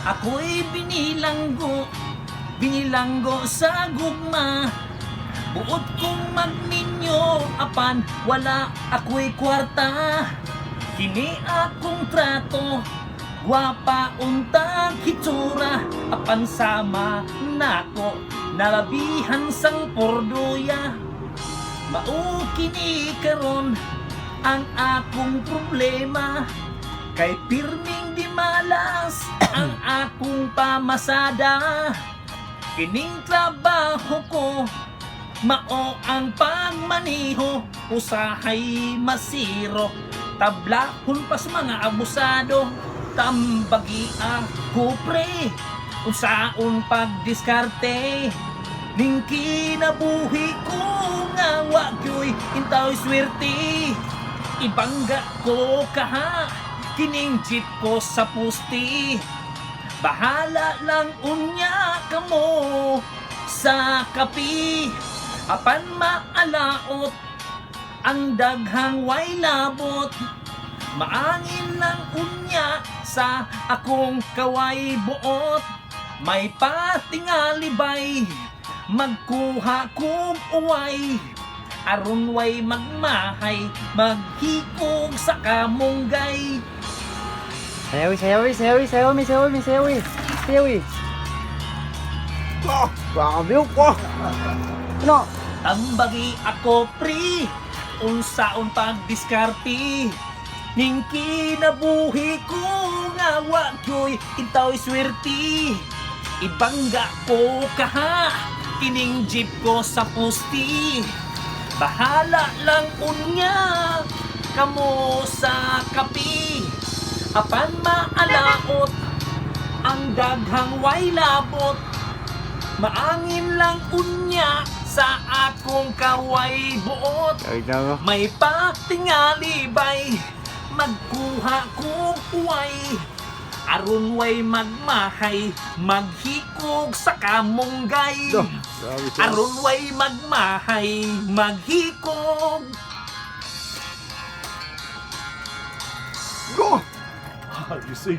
Ako'y binilanggo sa gugma. Buot kong magninyo, apan wala ako'y kwarta. Kini akong trato, gwapa untang hitsura. Apan sama nako, nalabihan sang pordoya. Mao kini karon ang akong problema. Kay pirming di malas ang akong pamasada. Kining trabaho ko, mao ang pagmaniho. Usahay masiro, tablahon pa sa mga abusado. Tambagi ako pre, unsaon pagdiskarte. Ning kinabuhi ko nga wagyoy intaw swerte. Ibangga ko kaha, kining jeep ko sa pusti. Bahala lang unya kamo sa kapi. Apan maalaot ang daghang way labot. Maangin lang unya sa akong kaway buot. May patingalibay, magkuha kong uway. Aron way magmahay, maghikog sa kamunggay. Sayawi. Baka milk ko. Ano? Tambagi ako pre, unsaon pagdiskarte. Ning kinabuhi ko nga wagyoy intaw swerte. Ibangga ko kaha, kining jeep ko sa pusti. Bahala lang unya kamo sa kapi. Apan maalaot ang daghang way labot. Maangin lang unya sa akong kaway buot. May patingalibay, magkuha kong uway. Aron way magmahay, maghikog sa kamunggay. Aron way magmahay, maghikog. Go! You see?